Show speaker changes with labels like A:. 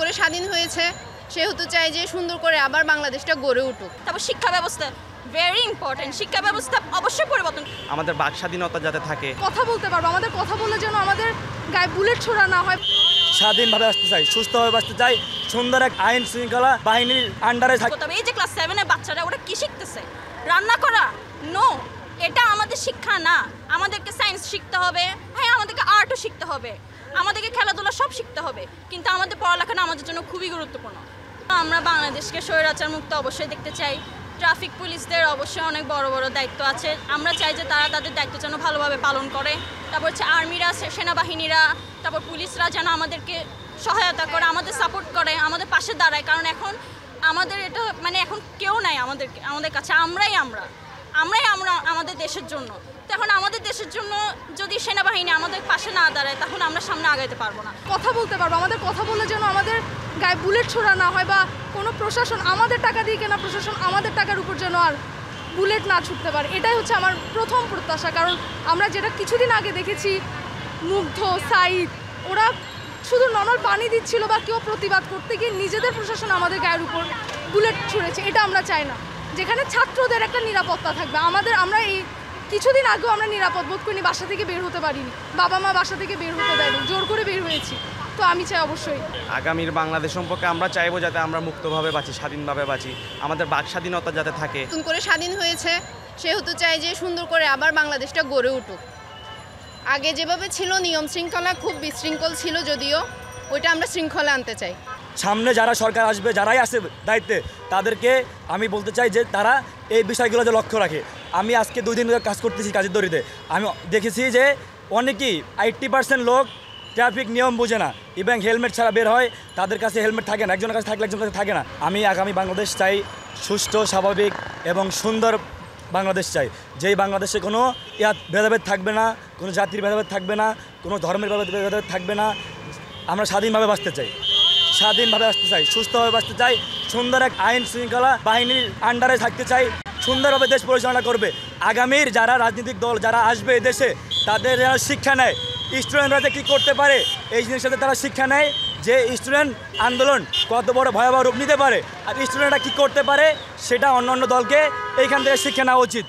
A: করে স্বাধীন হয়েছে, সেহেতু চাই যে সুন্দর করে আবার বাংলাদেশটা গড়ে উঠুক।
B: তারপর শিক্ষা ব্যবস্থা ভেরি ইম্পর্টেন্ট, শিক্ষা ব্যবস্থা অবশ্যই পরিবর্তন।
C: আমাদের বাক স্বাধীনতা যাতে থাকে,
D: কথা বলতে পারবো, আমাদের কথা বললে যেন আমাদের গায়ে বুলেট ছোড়া না হয়।
E: স্বাধীনভাবে আসতে চাই, সুস্থভাবে বাঁচতে চাই, সুন্দর এক আইন শৃঙ্খলা বাহিনীর আন্ডারে থাকতে।
B: তবে এই যে ক্লাস 7 এর বাচ্চারা ওরা কি শিখতেছে? রান্না করা? নো, এটা আমাদের শিক্ষা না। আমাদেরকে সায়েন্স শিখতে হবে, হ্যাঁ আমাদেরকে আর্টও শিখতে হবে, আমাদেরকে খেলাধুলা সব শিখতে হবে, কিন্তু আমাদের পড়ালেখাটা আমাদের জন্য খুবই গুরুত্বপূর্ণ। আমরা বাংলাদেশকে স্বৈরাচার মুক্ত অবশ্যই দেখতে চাই। ট্রাফিক পুলিশদের অবশ্যই অনেক বড় বড় দায়িত্ব আছে, আমরা চাই যে তারা তাদের দায়িত্ব যেন ভালোভাবে পালন করে। তারপর হচ্ছে আর্মিরা, সেনাবাহিনীরা, তারপর পুলিশরা যেন আমাদেরকে সহায়তা করে, আমাদের সাপোর্ট করে, আমাদের পাশে দাঁড়ায়। কারণ এখন আমাদের এটা মানে এখন কেউ নাই আমাদের কাছে, আমরাই আমাদের দেশের জন্য। তো এখন আমাদের দেশের জন্য যদি সেনাবাহিনী আমাদের পাশে না দাঁড়ায়, তখন আমরা সামনে আগাইতে পারবো না।
D: কথা বলতে পারবো, আমাদের কথা বললে যেন আমাদের গায়ে বুলেট ছোড়া না হয়, বা কোনো প্রশাসন আমাদের টাকা দিয়ে কেনা প্রশাসন আমাদের টাকার উপর যেন আর বুলেট না ছুটতে পারে। এটাই হচ্ছে আমার প্রথম প্রত্যাশা। কারণ আমরা যেটা কিছুদিন আগে দেখেছি, মুগ্ধ, সাইদ, ওরা শুধু নর্মাল পানি দিচ্ছিল বা কেউ প্রতিবাদ করতে গিয়ে নিজেদের প্রশাসন আমাদের গায়ের উপর বুলেট ছুঁড়েছে। এটা আমরা চাই না। যেখানে ছাত্রদের একটা নিরাপত্তা থাকবে, আমরা এই কিছুদিন আগেও আমরা নিরাপদ বোধ করিনি, বাসা থেকে বের হতে পারিনি, বাবা মা বাসা থেকে বের হতে দেয়নি, জোর করে বের হয়েছি। তো আমি চাই অবশ্যই
C: আগামীর বাংলাদেশ সম্পর্কে আমরা চাইবো যাতে আমরা মুক্তভাবে বাঁচি, স্বাধীনভাবে বাঁচি, আমাদের বাক স্বাধীনতা যাতে থাকে।
A: নতুন করে স্বাধীন হয়েছে, সেহেতু চাই যে সুন্দর করে আবার বাংলাদেশটা গড়ে উঠুক। আগে যেভাবে ছিল নিয়ম শৃঙ্খলা খুব বিশৃঙ্খল ছিল, যদিও ওইটা আমরা শৃঙ্খলা আনতে চাই।
E: সামনে যারা সরকার আসবে, যারাই আসে দায়িত্বে, তাদেরকে আমি বলতে চাই যে তারা এই বিষয়গুলো যে লক্ষ্য রাখে। আমি আজকে 2 দিন ধরে কাজ করতেছি কাজের দড়িতে, আমি দেখেছি যে অনেকেই 80% লোক ট্রাফিক নিয়ম বোঝে না, ইভেন হেলমেট ছাড়া বের হয়, তাদের কাছে হেলমেট থাকে না, একজনের কাছে থাকলে একজনের কাছে থাকে না। আমি আগামী বাংলাদেশ চাই সুষ্ঠু, স্বাভাবিক এবং সুন্দর বাংলাদেশ চাই, যেই বাংলাদেশে কোনো ভেদাভেদ থাকবে না, কোনো জাতির ভেদাভেদ থাকবে না, কোনো ধর্মের ভেদাভেদ থাকবে না। আমরা স্বাধীনভাবে বাঁচতে চাই, স্বাধীনভাবে বাঁচতে চাই, সুস্থভাবে বাঁচতে চাই, সুন্দর এক আইন শৃঙ্খলা বাহিনীর আন্ডারে থাকতে চাই, সুন্দরভাবে দেশ পরিচালনা করবে। আগামীর যারা রাজনৈতিক দল যারা আসবে এই দেশে, তাদের যারা শিক্ষা নেয়, স্টুডেন্টরা যে কী করতে পারে এই জিনিসটাতে তারা শিক্ষা নেয়, যে স্টুডেন্ট আন্দোলন কত বড় ভয়াবহ রূপ নিতে পারে, আর স্টুডেন্টরা কী করতে পারে সেটা অন্য দলকে এইখান থেকে শিক্ষা নেওয়া উচিত।